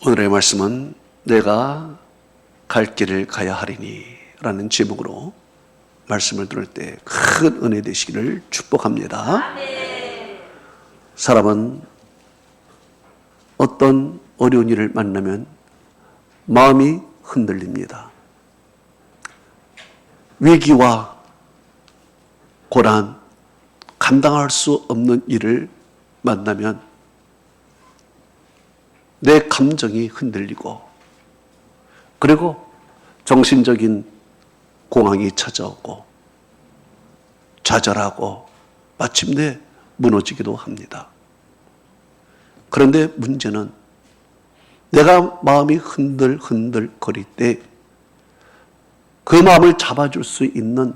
오늘의 말씀은 내가 갈 길을 가야 하리니 라는 제목으로 말씀을 들을 때 큰 은혜 되시기를 축복합니다. 사람은 어떤 어려운 일을 만나면 마음이 흔들립니다. 위기와 고난, 감당할 수 없는 일을 만나면 내 감정이 흔들리고, 그리고 정신적인 공황이 찾아오고 좌절하고 마침내 무너지기도 합니다. 그런데 문제는 내가 마음이 흔들흔들 거릴 때 그 마음을 잡아줄 수 있는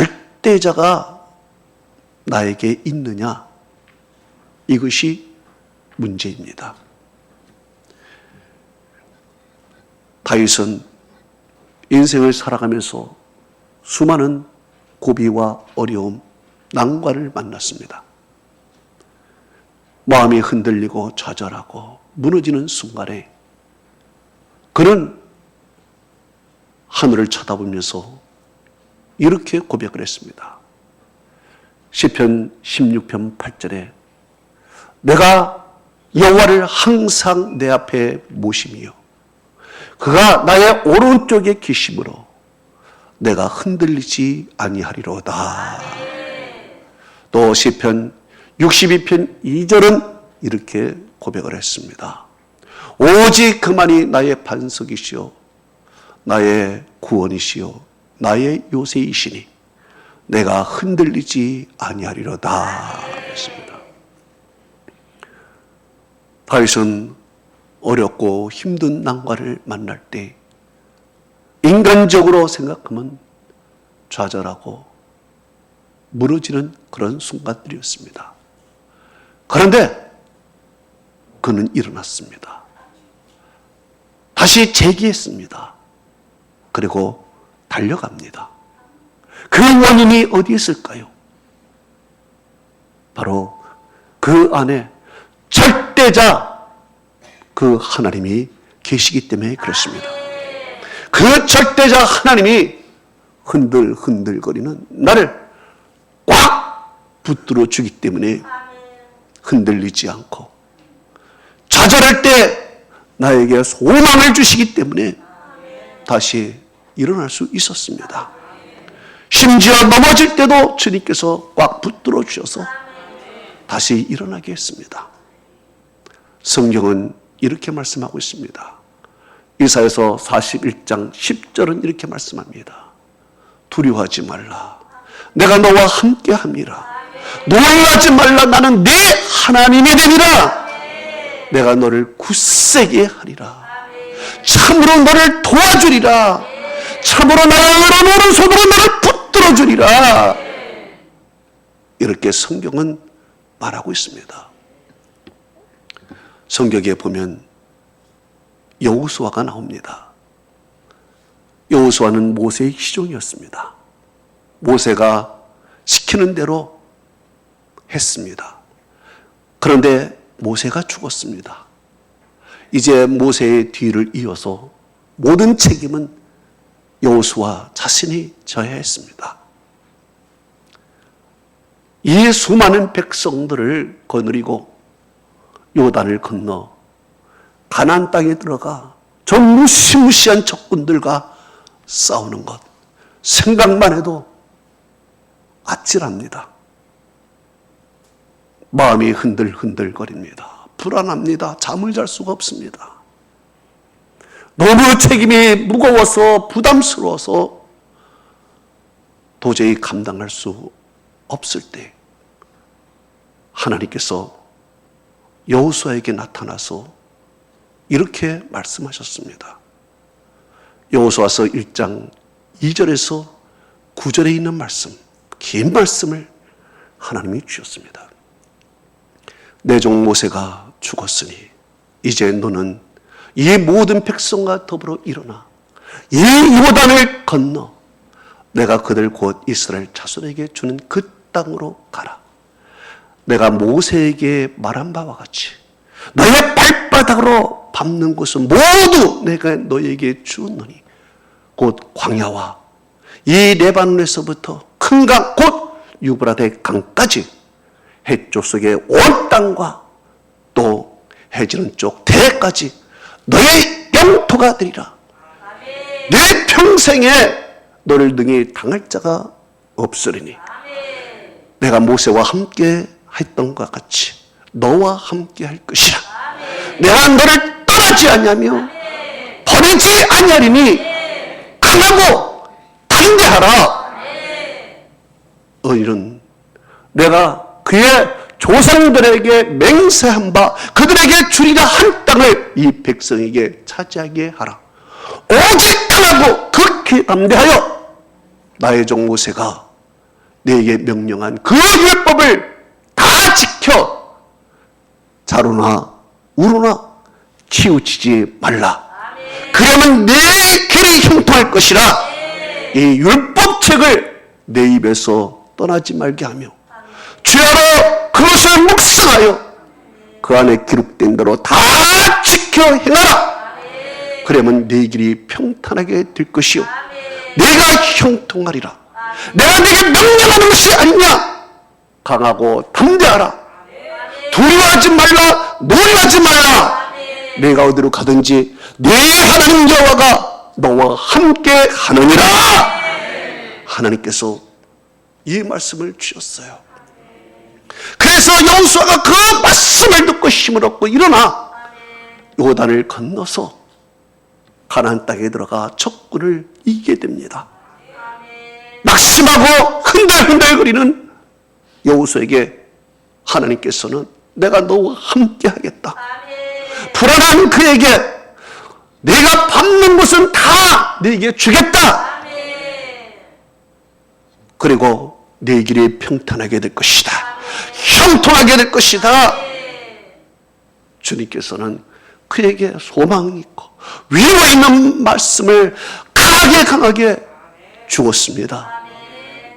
절대자가 나에게 있느냐, 이것이 문제입니다. 다윗은 인생을 살아가면서 수많은 고비와 어려움, 난관을 만났습니다. 마음이 흔들리고 좌절하고 무너지는 순간에 그는 하늘을 쳐다보면서 이렇게 고백을 했습니다. 시편 16편 8절에 내가 여호와를 항상 내 앞에 모심이요 그가 나의 오른쪽에 계심으로 내가 흔들리지 아니하리로다. 또 시편 62편 2절은 이렇게 고백을 했습니다. 오직 그만이 나의 반석이시요 나의 구원이시요 나의 요새이시니 내가 흔들리지 아니하리로다 했습니다. 다윗은 어렵고 힘든 난관을 만날 때 인간적으로 생각하면 좌절하고 무너지는 그런 순간들이었습니다. 그런데 그는 일어났습니다. 다시 재기했습니다. 그리고 달려갑니다. 그 원인이 어디 있을까요? 바로 그 안에 절대자 그 하나님이 계시기 때문에 그렇습니다. 그 절대자 하나님이 흔들거리는 나를 꽉 붙들어 주기 때문에 흔들리지 않고, 좌절할 때 나에게 소망을 주시기 때문에 다시 일어날 수 있었습니다. 심지어 넘어질 때도 주님께서 꽉 붙들어 주셔서 다시 일어나게 했습니다. 성경은 이렇게 말씀하고 있습니다. 이사야서 41장 10절은 이렇게 말씀합니다. 두려워하지 말라. 내가 너와 함께 함이라. 놀라지 말라. 나는 네 하나님이 되리라. 내가 너를 굳세게 하리라. 참으로 너를 도와주리라. 참으로 나의 오른손으로 너를 붙들어 주리라. 이렇게 성경은 말하고 있습니다. 성경에 보면 여호수아가 나옵니다. 여호수아는 모세의 시종이었습니다. 모세가 시키는 대로 했습니다. 그런데 모세가 죽었습니다. 이제 모세의 뒤를 이어서 모든 책임은 여호수아 자신이 져야 했습니다. 이 수많은 백성들을 거느리고 요단을 건너 가나안 땅에 들어가 저 무시무시한 적군들과 싸우는 것, 생각만 해도 아찔합니다. 마음이 흔들흔들거립니다. 불안합니다. 잠을 잘 수가 없습니다. 너무 책임이 무거워서 부담스러워서 도저히 감당할 수 없을 때 하나님께서 여호수아에게 나타나서 이렇게 말씀하셨습니다. 여호수아서 1장 2절에서 9절에 있는 말씀, 긴 말씀을 하나님이 주셨습니다. 내 종 모세가 죽었으니 이제 너는 이 모든 백성과 더불어 일어나 이 요단을 건너 내가 그들 곧 이스라엘 자손에게 주는 그 땅으로 가라. 내가 모세에게 말한 바와 같이 너의 발바닥으로 밟는 곳은 모두 내가 너에게 주었노니 곧 광야와 이 레바논에서부터 큰 강 곧 유브라데 강까지 해쪽 속의 온 땅과 또 해지는 쪽 대까지 너의 영토가 되리라. 내 평생에 너를 능히 당할 자가 없으리니 내가 모세와 함께 했던 것 같이 너와 함께 할 것이라. 내가 너를 떠나지 않냐며 버리지 아니하리니 강하고 담대하라. 너희는 내가 그의 조상들에게 맹세한 바 그들에게 주리라 한 땅을 이 백성에게 차지하게 하라. 오직 강하고 극히 담대하여 나의 종 모세가 내게 명령한 그 율법을 다 지켜 자로나 우로나 치우치지 말라. 그러면 내 길이 형통할 것이라. 이 율법책을 내 입에서 떠나지 말게 하며 주야로 그것을 묵상하여 그 안에 기록된 대로 다 지켜 행하라. 그러면 네 길이 평탄하게 될 것이요 내가 형통하리라. 내가 네게 명령하는 것이 아니냐. 강하고 담대하라. 두려워하지 말라. 놀라지 말라. 내가 어디로 가든지 네 하나님 여호와가 너와 함께 하느니라. 하나님께서 이 말씀을 주셨어요. 그래서 여호수아가 그 말씀을 듣고 힘을 얻고 일어나 요단을 건너서 가나안 땅에 들어가 적군을 이기게 됩니다. 낙심하고 흔들흔들거리는 여호수아에게 하나님께서는 내가 너와 함께 하겠다. 불안한 그에게 내가 밟는 것은 다 네게 주겠다. 그리고 네 길이 평탄하게 될 것이다. 형통하게 될 것이다. 주님께서는 그에게 소망이 있고 위로 있는 말씀을 강하게 주었습니다.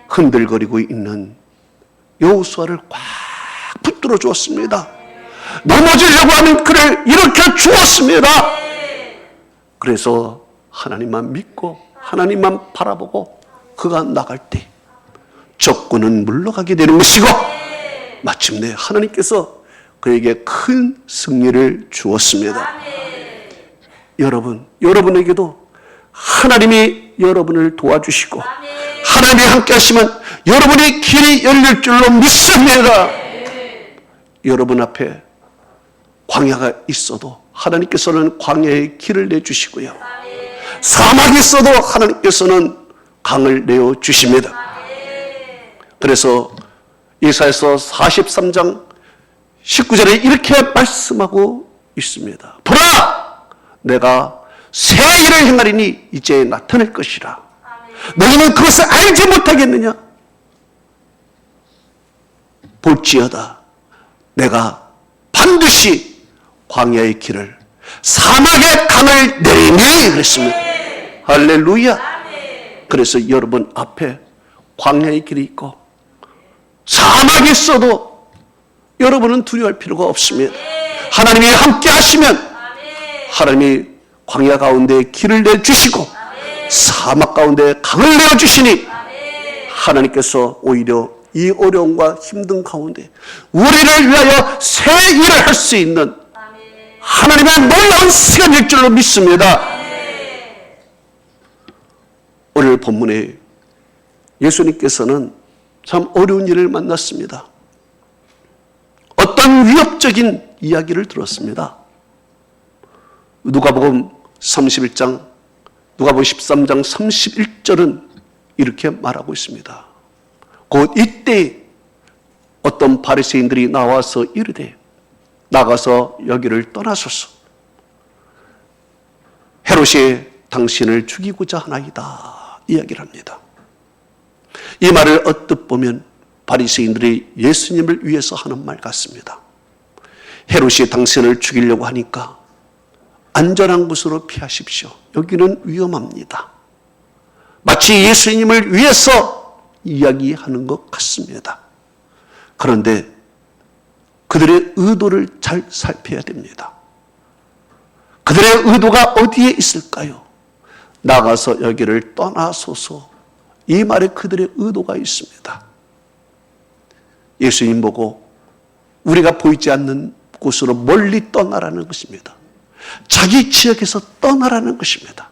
흔들거리고 있는 여호수아를 꽉 붙들어 주었습니다. 넘어지려고 하는 그를 일으켜 주었습니다. 그래서 하나님만 믿고 하나님만 바라보고 그가 나갈 때 적군은 물러가게 되는 것이고 마침내 하나님께서 그에게 큰 승리를 주었습니다. 여러분에게도 하나님이 여러분을 도와주시고 하나님이 함께 하시면 여러분의 길이 열릴 줄로 믿습니다. 여러분 앞에 광야가 있어도 하나님께서는 광야의 길을 내주시고요. 사막이 있어도 하나님께서는 강을 내어주십니다. 그래서 이사야서 43장 19절에 이렇게 말씀하고 있습니다. 보라! 내가 새 일을 행하리니 이제 나타날 것이라. 너희는 그것을 알지 못하겠느냐? 볼지어다 내가 반드시 광야의 길을 사막의 강을 내리니 그랬습니다. 할렐루야. 그래서 여러분 앞에 광야의 길이 있고 사막이 있어도 여러분은 두려워할 필요가 없습니다. 하나님이 함께 하시면 하나님이 광야 가운데 길을 내주시고 사막 가운데 강을 내어주시니 하나님께서 오히려 이 어려움과 힘든 가운데 우리를 위하여 새 일을 할 수 있는 하나님의 놀라운 시간일 줄로 믿습니다. 오늘 본문에 예수님께서는 참 어려운 일을 만났습니다. 어떤 위협적인 이야기를 들었습니다. 누가복음 13장 31절은 이렇게 말하고 있습니다. 곧 이때 어떤 바리새인들이 나와서 이르되 나가서 여기를 떠나소서. 헤롯이 당신을 죽이고자 하나이다. 이야기를 합니다. 이 말을 언뜻 보면 바리새인들이 예수님을 위해서 하는 말 같습니다. 헤롯이 당신을 죽이려고 하니까 안전한 곳으로 피하십시오. 여기는 위험합니다. 마치 예수님을 위해서 이야기하는 것 같습니다. 그런데 그들의 의도를 잘 살펴야 됩니다. 그들의 의도가 어디에 있을까요? 나가서 여기를 떠나소서. 이 말에 그들의 의도가 있습니다. 예수님 보고 우리가 보이지 않는 곳으로 멀리 떠나라는 것입니다. 자기 지역에서 떠나라는 것입니다.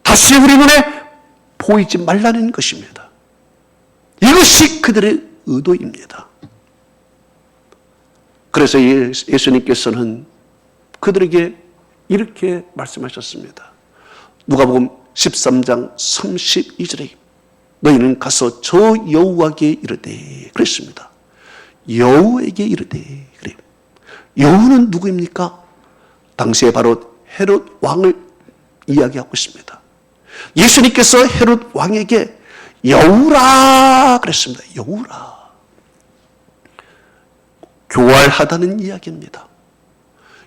다시 우리 눈에 보이지 말라는 것입니다. 이것이 그들의 의도입니다. 그래서 예수님께서는 그들에게 이렇게 말씀하셨습니다. 누가복음 13장 32절에 너희는 가서 저 여우에게 이르되 그랬습니다. 여우에게 이르되 그래요. 여우는 누구입니까? 당시에 바로 헤롯 왕을 이야기하고 있습니다. 예수님께서 헤롯 왕에게 여우라 그랬습니다. 여우라. 교활하다는 이야기입니다.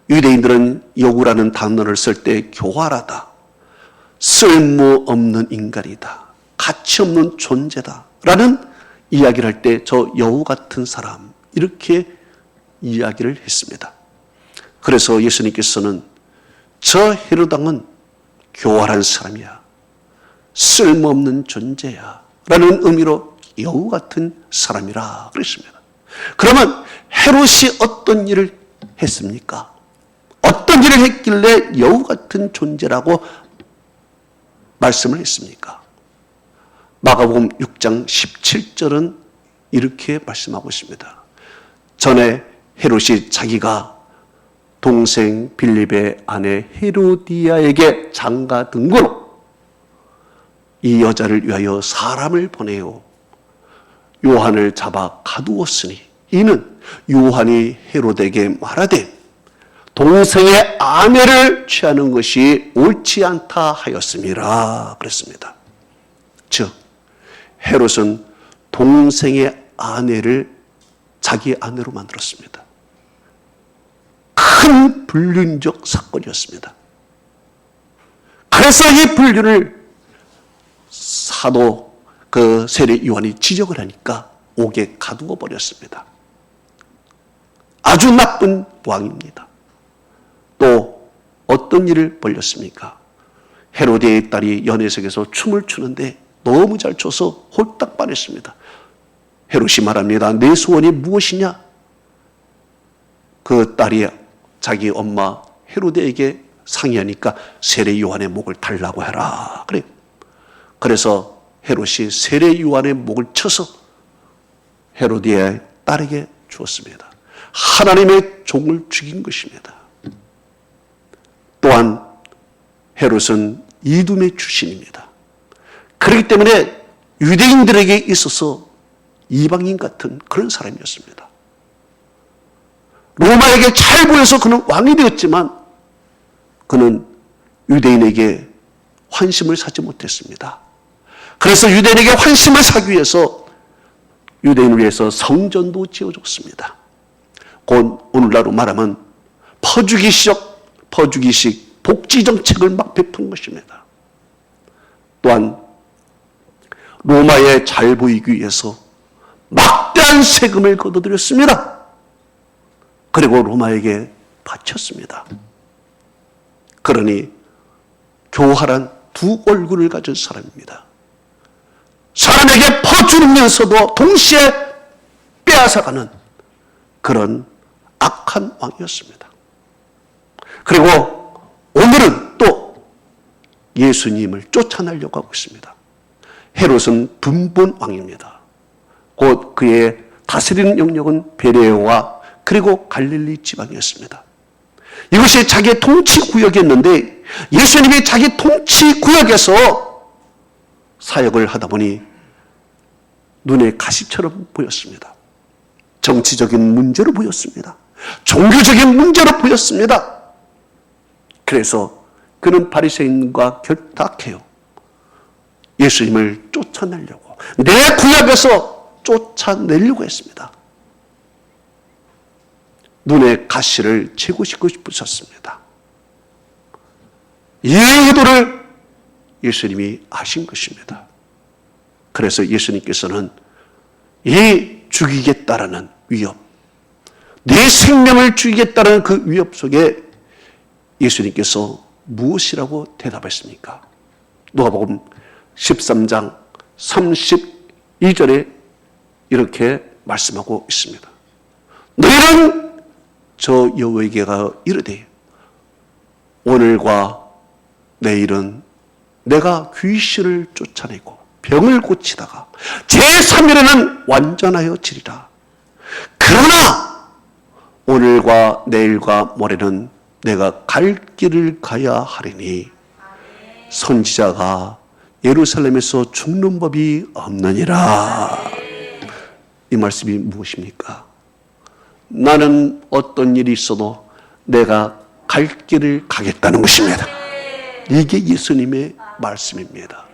유대인들은 여우라는 단어를 쓸 때 교활하다, 쓸모없는 인간이다, 가치 없는 존재다 라는 이야기를 할 때 저 여우 같은 사람 이렇게 이야기를 했습니다. 그래서 예수님께서는 저 헤롯 왕은 교활한 사람이야, 쓸모없는 존재야 라는 의미로 여우 같은 사람이라 그랬습니다. 그러면 헤롯이 어떤 일을 했습니까? 어떤 일을 했길래 여우 같은 존재라고 말씀을 했습니까? 마가복음 6장 17절은 이렇게 말씀하고 있습니다. 전에 헤롯이 자기가 동생 빌립의 아내 헤로디아에게 장가 든 거로 이 여자를 위하여 사람을 보내어 요한을 잡아 가두었으니 이는 요한이 헤롯에게 말하되 동생의 아내를 취하는 것이 옳지 않다 하였음이라 그랬습니다. 즉 헤롯은 동생의 아내를 자기 아내로 만들었습니다. 큰 불륜적 사건이었습니다. 그래서 이 불륜을 사도 세례 요한이 지적을 하니까 옥에 가두어 버렸습니다. 아주 나쁜 왕입니다. 또 어떤 일을 벌였습니까? 헤로디의 딸이 연회석에서 춤을 추는데 너무 잘 춰서 홀딱 반했습니다. 헤롯이 말합니다. 내 소원이 무엇이냐? 그 딸이 자기 엄마 헤로데에게 상의하니까 세례 요한의 목을 달라고 해라. 그래요. 그래서 헤롯이 세례 요한의 목을 쳐서 헤로디의 딸에게 주었습니다. 하나님의 종을 죽인 것입니다. 또한 헤롯은 이두메 출신입니다. 그렇기 때문에 유대인들에게 있어서 이방인 같은 그런 사람이었습니다. 로마에게 잘 보여서 그는 왕이 되었지만 그는 유대인에게 환심을 사지 못했습니다. 그래서 유대인에게 환심을 사기 위해서 유대인을 위해서 성전도 지어줬습니다. 곧 오늘날로 말하면 퍼주기식 복지정책을 막 베푼 것입니다. 또한 로마에 잘 보이기 위해서 막대한 세금을 걷어들였습니다. 그리고 로마에게 바쳤습니다. 그러니 교활한 두 얼굴을 가진 사람입니다. 사람에게 퍼주면서도 동시에 빼앗아가는 그런 악한 왕이었습니다. 그리고 오늘은 또 예수님을 쫓아내려고 하고 있습니다. 헤롯은 분본 왕입니다. 곧 그의 다스리는 영역은 베레아와 그리고 갈릴리 지방이었습니다. 이것이 자기의 통치 구역이었는데 예수님이 자기 통치 구역에서 사역을 하다 보니 눈에 가시처럼 보였습니다. 정치적인 문제로 보였습니다. 종교적인 문제로 보였습니다. 그래서 그는 바리새인과 결탁해요. 예수님을 쫓아내려고, 내 구역에서 쫓아내려고 했습니다. 눈에 가시를 채고 싶으셨습니다. 이 의도를 예수님이 아신 것입니다. 그래서 예수님께서는 이 죽이겠다라는 위협, 내 생명을 죽이겠다는 그 위협 속에 예수님께서 무엇이라고 대답했습니까? 누가복음 13장 32절에 이렇게 말씀하고 있습니다. 너희는 저 여호와에게 가 이르되 오늘과 내일은 내가 귀신을 쫓아내고 병을 고치다가 제3일에는 완전하여 지리라. 그러나 오늘과 내일과 모레는 내가 갈 길을 가야 하리니 선지자가 예루살렘에서 죽는 법이 없느니라. 이 말씀이 무엇입니까? 나는 어떤 일이 있어도 내가 갈 길을 가겠다는 것입니다. 이게 예수님의 말씀입니다.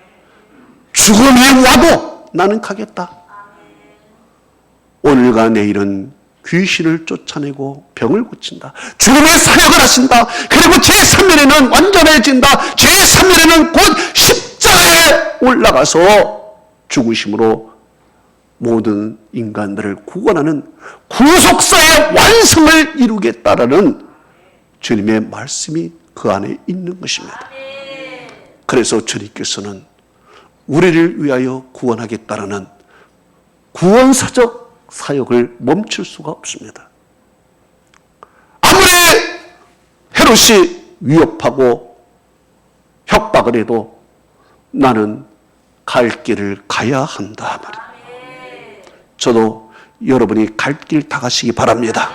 죽음이 와도 나는 가겠다. 오늘과 내일은 귀신을 쫓아내고 병을 고친다. 죽음의 사역을 하신다. 그리고 제3일에는 완전해진다. 제3일에는 곧 십자가에 올라가서 죽으심으로 모든 인간들을 구원하는 구속사의 완성을 이루겠다라는 주님의 말씀이 그 안에 있는 것입니다. 그래서 주님께서는 우리를 위하여 구원하겠다라는 구원사적 사역을 멈출 수가 없습니다. 아무리 헤롯이 위협하고 협박을 해도 나는 갈 길을 가야 한다 말입니다. 저도 여러분이 갈 길 다 가시기 바랍니다.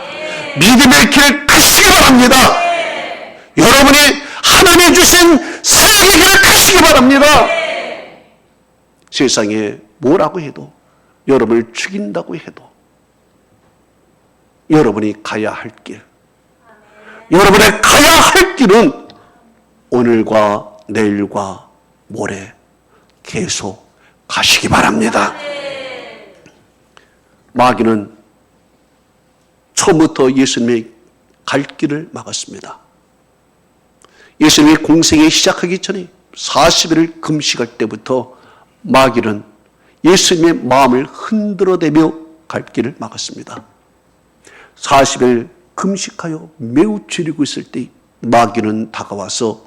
믿음의 길 가시기 바랍니다. 여러분이 하나님이 주신 사역의 길을 가시기 바랍니다. 세상에 뭐라고 해도 여러분을 죽인다고 해도 여러분이 가야 할 길, 여러분의 가야 할 길은 오늘과 내일과 모레 계속 가시기 바랍니다. 마귀는 처음부터 예수님의 갈 길을 막았습니다. 예수님이 공생에 시작하기 전에 40일을 금식할 때부터 마귀는 예수님의 마음을 흔들어대며 갈 길을 막았습니다. 40일 금식하여 매우 줄이고 있을 때 마귀는 다가와서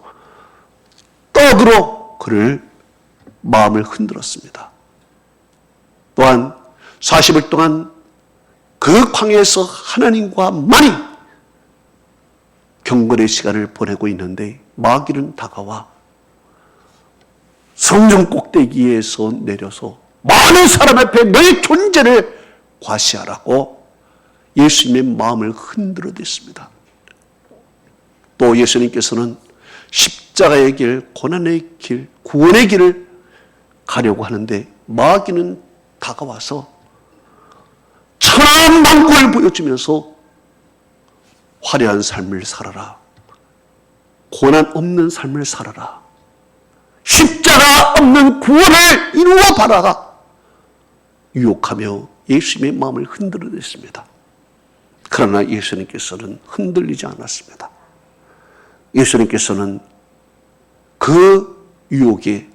떡으로 그를 마음을 흔들었습니다. 또한 40일 동안 그 광야에서 하나님과 많이 경건의 시간을 보내고 있는데 마귀는 다가와 성전 꼭대기에서 내려서 많은 사람 앞에 너의 존재를 과시하라고 예수님의 마음을 흔들어댔습니다. 또 예수님께서는 십자가의 길, 고난의 길, 구원의 길을 가려고 하는데 마귀는 다가와서 천하만국을 보여주면서 화려한 삶을 살아라. 고난 없는 삶을 살아라. 십자가 없는 구원을 이루어 바라라. 유혹하며 예수님의 마음을 흔들어댔습니다. 그러나 예수님께서는 흔들리지 않았습니다. 예수님께서는 그 유혹에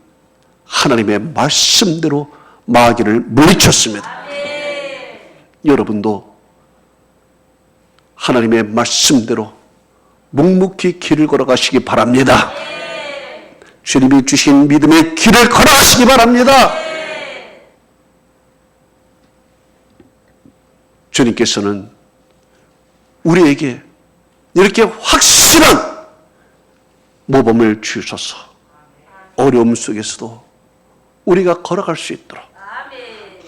하나님의 말씀대로 마귀를 물리쳤습니다. 여러분도 하나님의 말씀대로 묵묵히 길을 걸어가시기 바랍니다. 주님이 주신 믿음의 길을 걸어가시기 바랍니다. 주님께서는 우리에게 이렇게 확실한 모범을 주셔서 어려움 속에서도 우리가 걸어갈 수 있도록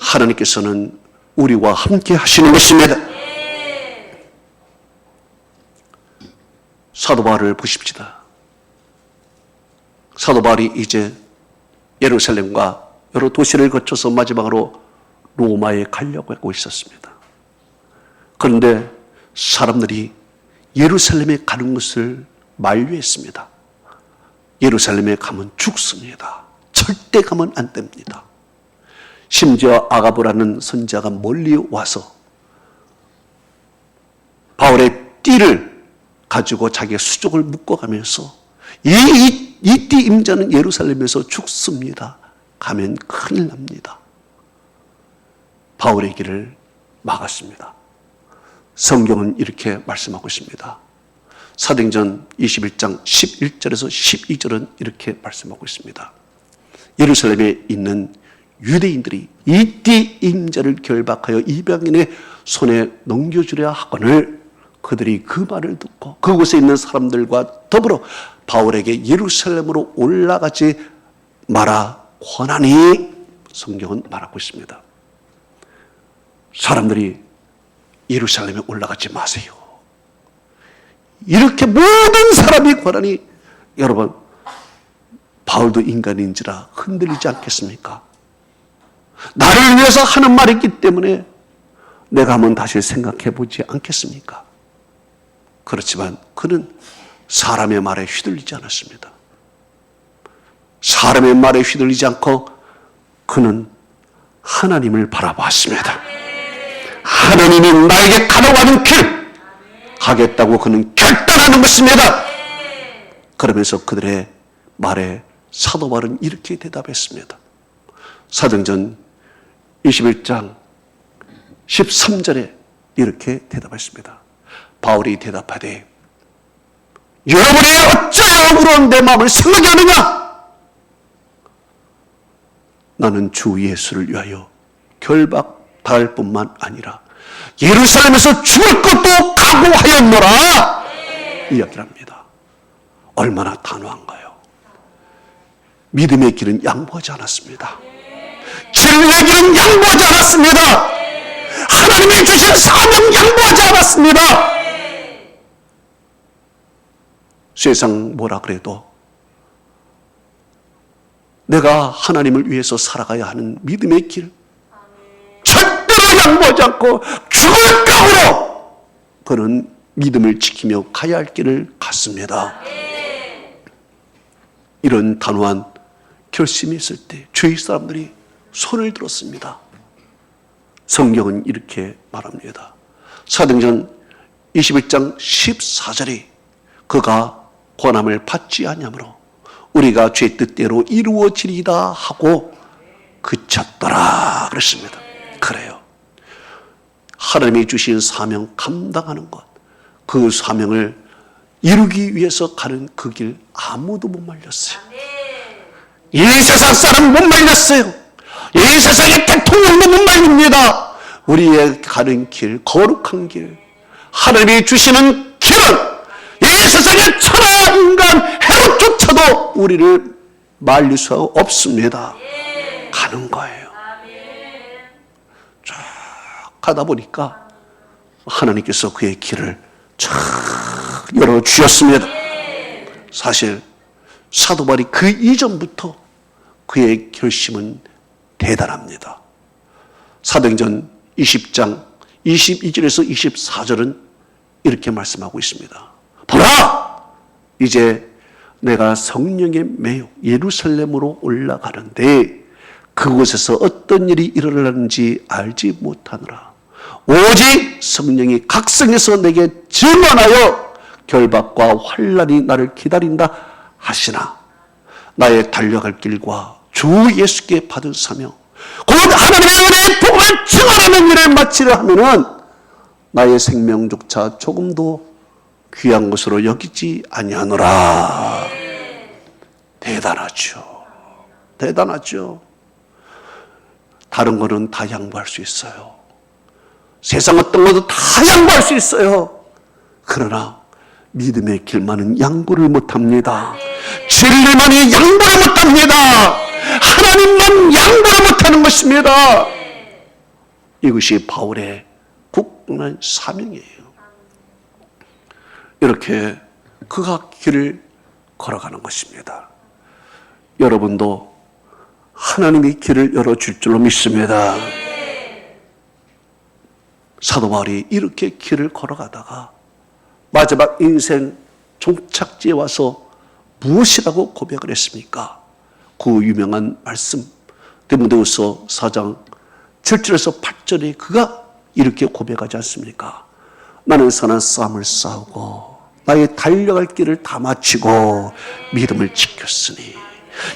하나님께서는 우리와 함께 하시는 것입니다. 사도 바울을 보십시다. 사도 바울이 이제 예루살렘과 여러 도시를 거쳐서 마지막으로 로마에 가려고 하고 있었습니다. 그런데 사람들이 예루살렘에 가는 것을 만류했습니다. 예루살렘에 가면 죽습니다. 절대 가면 안 됩니다. 심지어 아가보라는 선지자가 멀리 와서 바울의 띠를 가지고 자기의 수족을 묶어가면서 이 띠 임자는 예루살렘에서 죽습니다. 가면 큰일 납니다. 바울의 길을 막았습니다. 성경은 이렇게 말씀하고 있습니다. 사도행전 21장 11절에서 12절은 이렇게 말씀하고 있습니다. 예루살렘에 있는 유대인들이 이띠 임자를 결박하여 이방인의 손에 넘겨주려 하거늘 그들이 그 말을 듣고 그곳에 있는 사람들과 더불어 바울에게 예루살렘으로 올라가지 마라 권하니 성경은 말하고 있습니다. 사람들이 예루살렘에 올라가지 마세요. 이렇게 모든 사람이 권하니 여러분 바울도 인간인지라 흔들리지 않겠습니까? 나를 위해서 하는 말이기 때문에 내가 한번 다시 생각해 보지 않겠습니까? 그렇지만 그는 사람의 말에 휘둘리지 않았습니다. 사람의 말에 휘둘리지 않고 그는 하나님을 바라봤습니다. 하나님이 나에게 가로가는 길 가겠다고 그는 결단하는 것입니다. 그러면서 그들의 말에 사도 바울은 이렇게 대답했습니다. 사도행전 21장 13절에 이렇게 대답했습니다. 바울이 대답하되 여러분이 어찌하여 물은 내 마음을 생각하느냐? 나는 주 예수를 위하여 결박당할 뿐만 아니라 예루살렘에서 죽을 것도 각오하였노라 이야기를 합니다. 얼마나 단호한가요? 믿음의 길은 양보하지 않았습니다. 진리의 길은 양보하지 않았습니다. 하나님이 주신 사명 양보하지 않았습니다. 세상 뭐라 그래도 내가 하나님을 위해서 살아가야 하는 믿음의 길 절대로 양보하지 않고 죽을 각오로 그는 믿음을 지키며 가야 할 길을 갔습니다. 이런 단호한 결심이 있을 때 주위 사람들이 손을 들었습니다. 성경은 이렇게 말합니다. 사도행전 21장 14절에 그가 권함을 받지 아니하므로 우리가 죄 뜻대로 이루어지리다 하고 그쳤더라 그랬습니다. 그래요. 하나님이 주신 사명 감당하는 것, 그 사명을 이루기 위해서 가는 그 길 아무도 못 말렸어요. 이 세상 사람 못 말렸어요. 이 세상의 대통령도 못 말립니다. 우리의 가는 길, 거룩한 길, 하나님이 주시는 길은 이 세상의 천하 인간 헤롯조차도 우리를 말릴 수 없습니다. 가는 거예요. 쫙 가다 보니까 하나님께서 그의 길을 쫙 열어주셨습니다. 사실 사도 바울이 그 이전부터 그의 결심은 대단합니다. 사도행전 20장 22절에서 24절은 이렇게 말씀하고 있습니다. 보라! 이제 내가 성령에 매여 예루살렘으로 올라가는데 그곳에서 어떤 일이 일어나는지 알지 못하노라. 오직 성령이 각성해서 내게 증언하여 결박과 환난이 나를 기다린다 하시나 나의 달려갈 길과 주 예수께 받은 사명 곧 하나님의 은혜의 복음을 증언하는 일을 마치려 하면은 나의 생명조차 조금도 귀한 것으로 여기지 아니하노라. 대단하죠. 대단하죠. 다른 거는 다 양보할 수 있어요. 세상 어떤 것도 다 양보할 수 있어요. 그러나 믿음의 길만은 양보를 못합니다. 진리만이 양보를 못합니다. 하나님만 양보를 못하는 것입니다. 이것이 바울의 굳건한 사명이에요. 이렇게 그가 길을 걸어가는 것입니다. 여러분도 하나님이 길을 열어줄 줄로 믿습니다. 사도 바울이 이렇게 길을 걸어가다가 마지막 인생 종착지에 와서 무엇이라고 고백을 했습니까? 그 유명한 말씀 디모데후서 4장 7절에서 8절에 그가 이렇게 고백하지 않습니까? 나는 선한 싸움을 싸우고 나의 달려갈 길을 다 마치고 믿음을 지켰으니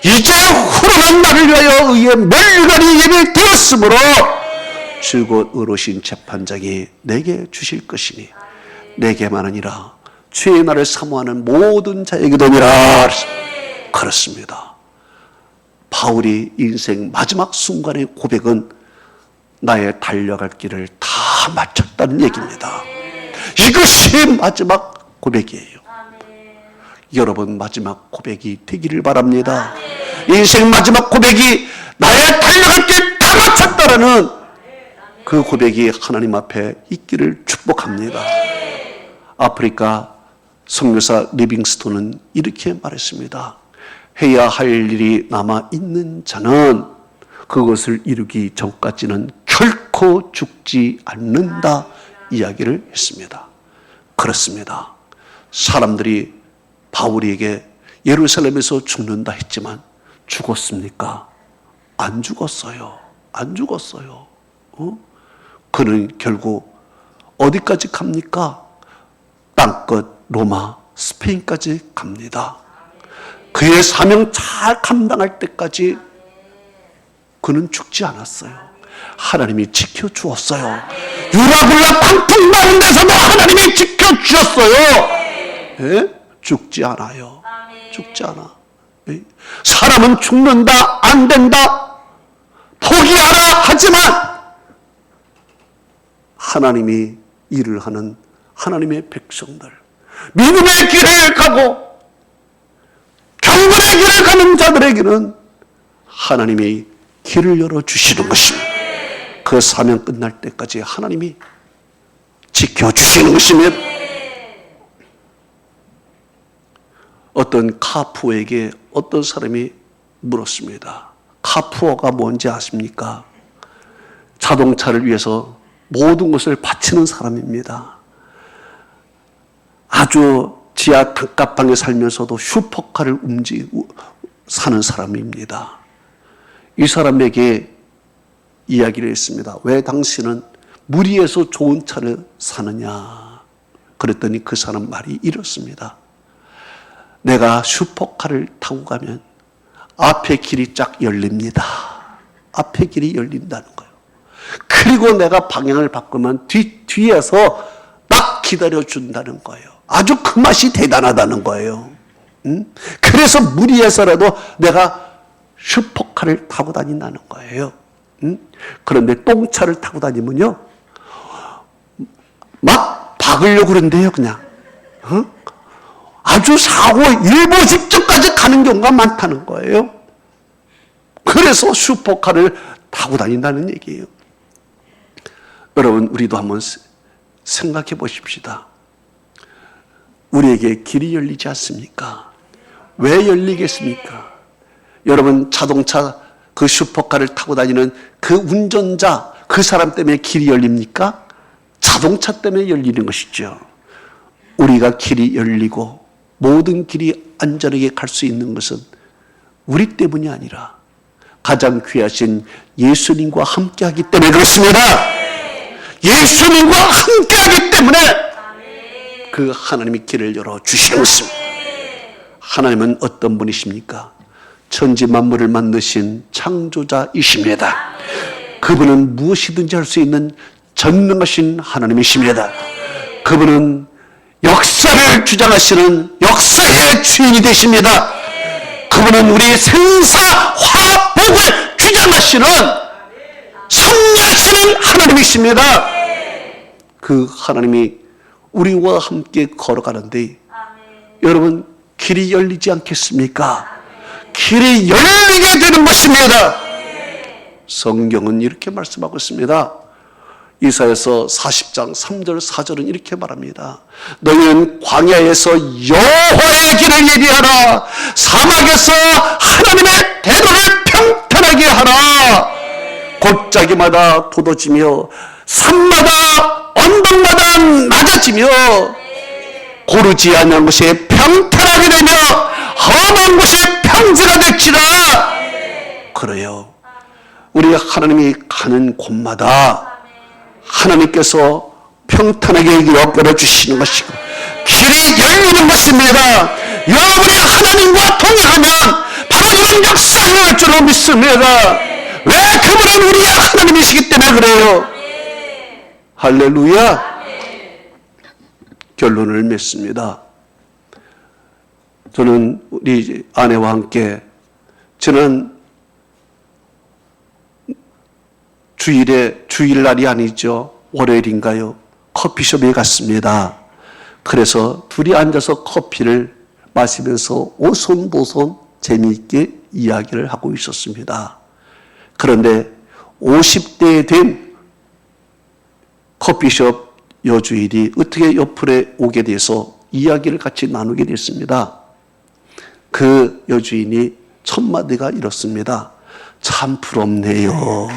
이제 후련한 나를 위하여 의의 멸류관이 예비되었으므로 줄곧 의로우신 재판장이 내게 주실 것이니 내게만 아니라 주의 날을 사모하는 모든 자에게도니라. 그렇습니다. 바울이 인생 마지막 순간의 고백은 나의 달려갈 길을 다 마쳤다는 얘기입니다. 이것이 마지막 고백이에요. 여러분 마지막 고백이 되기를 바랍니다. 인생 마지막 고백이 나의 달려갈 길 다 마쳤다라는 그 고백이 하나님 앞에 있기를 축복합니다. 아프리카 선교사 리빙스톤은 이렇게 말했습니다. 해야 할 일이 남아있는 자는 그것을 이루기 전까지는 결코 죽지 않는다 이야기를 했습니다. 그렇습니다. 사람들이 바울에게 예루살렘에서 죽는다 했지만 죽었습니까? 안 죽었어요. 안 죽었어요. 그는 결국 어디까지 갑니까? 땅끝 로마 스페인까지 갑니다. 그의 사명 잘 감당할 때까지 그는 죽지 않았어요. 하나님이 지켜주었어요. 유라굴라 광풍 나는 데서도 하나님이 지켜주셨어요. 예? 죽지 않아요. 죽지 않아. 예? 사람은 죽는다, 안 된다, 포기하라 하지만 하나님이 일을 하는 하나님의 백성들, 믿음의 길을 가고 경건의 길을 가는 자들에게는 하나님이 길을 열어주시는 것입니다. 그 사명 끝날 때까지 하나님이 지켜주시는 것입니다. 어떤 카푸어에게 어떤 사람이 물었습니다. 카푸어가 뭔지 아십니까? 자동차를 위해서 모든 것을 바치는 사람입니다. 아주 지하 단칸방에 살면서도 슈퍼카를 사는 사람입니다. 이 사람에게 이야기를 했습니다. 왜 당신은 무리해서 좋은 차를 사느냐? 그랬더니 그 사람 말이 이렇습니다. 내가 슈퍼카를 타고 가면 앞에 길이 쫙 열립니다. 앞에 길이 열린다는 거예요. 그리고 내가 방향을 바꾸면 뒤에서 막 기다려준다는 거예요. 아주 그 맛이 대단하다는 거예요. 그래서 무리해서라도 내가 슈퍼카를 타고 다닌다는 거예요. 그런데 똥차를 타고 다니면요, 막 박으려고 그런대요, 그냥. 아주 사고 일보 직전까지 가는 경우가 많다는 거예요. 그래서 슈퍼카를 타고 다닌다는 얘기예요. 여러분, 우리도 한번 생각해 보십시다. 우리에게 길이 열리지 않습니까? 왜 열리겠습니까? 여러분, 자동차 그 슈퍼카를 타고 다니는 그 운전자, 그 사람 때문에 길이 열립니까? 자동차 때문에 열리는 것이죠. 우리가 길이 열리고 모든 길이 안전하게 갈 수 있는 것은 우리 때문이 아니라 가장 귀하신 예수님과 함께하기 때문에 그렇습니다. 예수님과 함께하기 때문에 그 하나님이 길을 열어주시는 것입니다. 하나님은 어떤 분이십니까? 천지 만물을 만드신 창조자이십니다. 그분은 무엇이든지 할 수 있는 전능하신 하나님이십니다. 그분은 역사를 주장하시는 역사의 주인이 되십니다. 그분은 우리 생사화복을 주장하시는 섭리하시는 하나님이십니다. 그 하나님이 우리와 함께 걸어가는데 여러분, 길이 열리지 않겠습니까? 길이 열리게 되는 것입니다. 성경은 이렇게 말씀하고 있습니다. 이사야서 40장 3절 4절은 이렇게 말합니다. 너희는 광야에서 여호와의 길을 예비하라. 사막에서 하나님의 대로를 평탄하게 하라. 골짜기마다 돋아지며 산마다 언덕마다 낮아지며 고르지 않은 것이 평탄하게 되며 험한 것이 평지가 될지라. 그래요. 우리가 하나님이 가는 곳마다 하나님께서 평탄하게 엮여 주시는 것이고 길이 열리는 것입니다. 여러분이 하나님과 동행하면 바로 이런 역사가 할 줄로 믿습니다. 왜? 그분은 우리의 하나님이시기 때문에 그래요. 할렐루야. 결론을 맺습니다. 저는 우리 아내와 함께 지난 주일날이 아니죠. 월요일인가요? 커피숍에 갔습니다. 그래서 둘이 앉아서 커피를 마시면서 오손도손 재미있게 이야기를 하고 있었습니다. 그런데 50대 된 커피숍 여주인이 어떻게 옆에 오게 돼서 이야기를 같이 나누게 됐습니다. 그 여주인이 첫 마디가 이렇습니다. 참 부럽네요.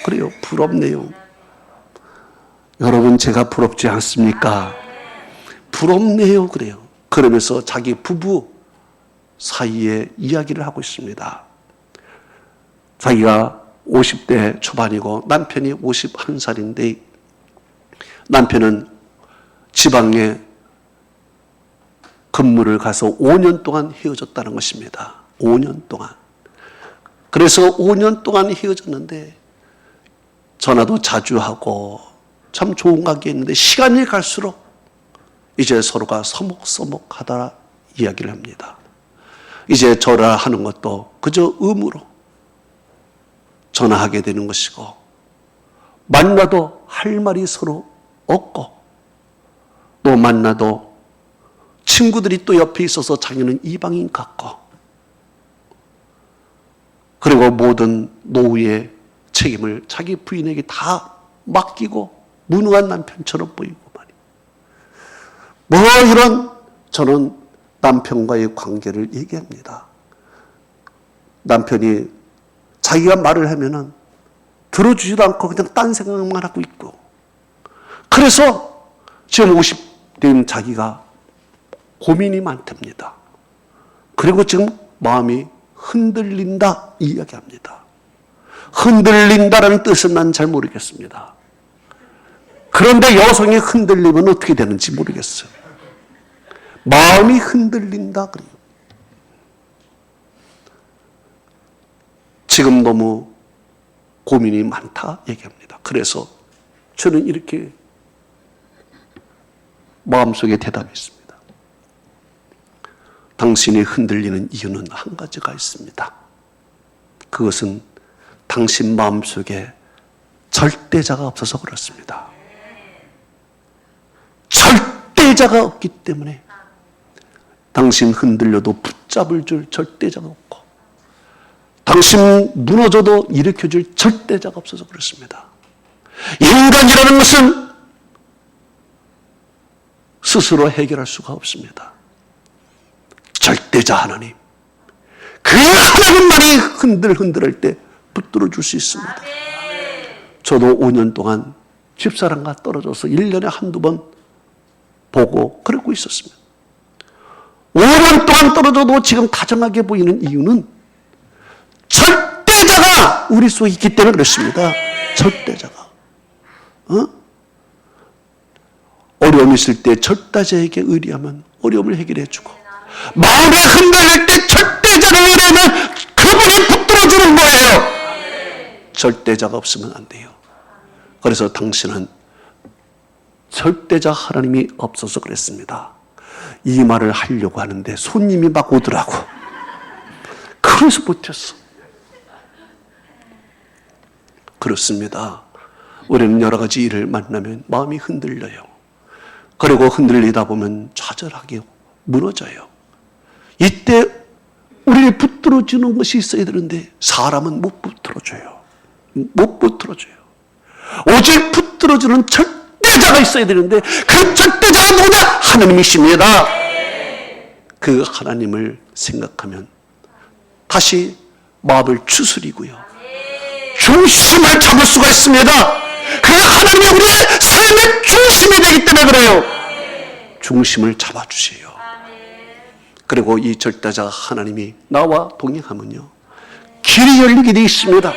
그래요, 부럽네요. 여러분, 제가 부럽지 않습니까? 부럽네요. 그래요. 그러면서 자기 부부 사이에 이야기를 하고 있습니다. 자기가 50대 초반이고 남편이 51살인데 남편은 지방에 근무를 가서 5년 동안 헤어졌다는 것입니다. 5년 동안. 그래서 5년 동안 헤어졌는데 전화도 자주 하고 참 좋은 관계였는데 시간이 갈수록 이제 서로가 서먹서먹하다 이야기를 합니다. 이제 전화하는 것도 그저 의무로 전화하게 되는 것이고 만나도 할 말이 서로 없고 또 만나도 친구들이 또 옆에 있어서 자기는 이방인 같고 그리고 모든 노후의 책임을 자기 부인에게 다 맡기고 무능한 남편처럼 보이고 말이에요. 뭐 이런 저는 남편과의 관계를 얘기합니다. 남편이 자기가 말을 하면은 들어주지도 않고 그냥 딴 생각만 하고 있고 그래서 지금 50대인 자기가 고민이 많답니다. 그리고 지금 마음이 흔들린다 이야기합니다. 흔들린다라는 뜻은 난 잘 모르겠습니다. 그런데 여성이 흔들리면 어떻게 되는지 모르겠어요. 마음이 흔들린다 그래요. 지금 너무 고민이 많다 얘기합니다. 그래서 저는 이렇게 마음속에 대답했습니다. 당신이 흔들리는 이유는 한 가지가 있습니다. 그것은 당신 마음속에 절대자가 없어서 그렇습니다. 절대자가 없기 때문에 당신 흔들려도 붙잡을 줄 절대자가 없고 당신 무너져도 일으켜줄 절대자가 없어서 그렇습니다. 인간이라는 것은 스스로 해결할 수가 없습니다. 절대자 하나님, 그 하나님만이 흔들할 때 붙들어 줄 수 있습니다. 저도 5년 동안 집사람과 떨어져서 1년에 한두 번 보고 그러고 있었습니다. 5년 동안 떨어져도 지금 다정하게 보이는 이유는 절대자가 우리 속에 있기 때문에 그렇습니다. 절대자가. 어려움이 있을 때 절대자에게 의뢰하면 어려움을 해결해 주고 마음에 흔들릴 때 절대자를 의뢰하면 그분이 붙들어주는 거예요. 절대자가 없으면 안 돼요. 그래서 당신은 절대자 하나님이 없어서 그랬습니다. 이 말을 하려고 하는데 손님이 막 오더라고. 그래서 못했어. 그렇습니다. 우리는 여러 가지 일을 만나면 마음이 흔들려요. 그리고 흔들리다 보면 좌절하게 무너져요. 이때 우리를 붙들어주는 것이 있어야 되는데 사람은 못 붙들어줘요. 못 붙들어줘요. 오직 붙들어주는 절대자가 있어야 되는데 그 절대자가 누구냐? 하나님이십니다. 그 하나님을 생각하면 다시 마음을 추스리고요. 중심을 잡을 수가 있습니다. 그 하나님이 우리의 삶의 중심이 되기 때문에 그래요. 중심을 잡아주세요. 그리고 이 절대자 하나님이 나와 동행하면요 길이 열리게 되어 있습니다.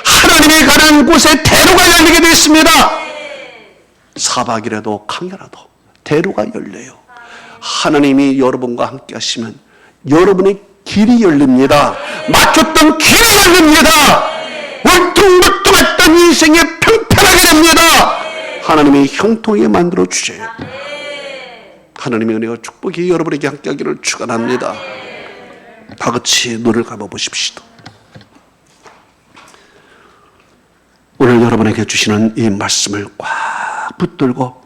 하나님이 가는 곳에 대로가 열리게 되어 있습니다. 사박이라도 강야라도 대로가 열려요. 하나님이 여러분과 함께 하시면 여러분의 길이 열립니다. 막혔던 길이 열립니다. 울퉁불퉁했던 인생이 평평하게 됩니다. 하나님의 형통하게 만들어 주세요. 하나님의 은혜와 축복이 여러분에게 함께하기를 축원합니다. 다같이 눈을 감아보십시오. 오늘 여러분에게 주시는 이 말씀을 꽉 붙들고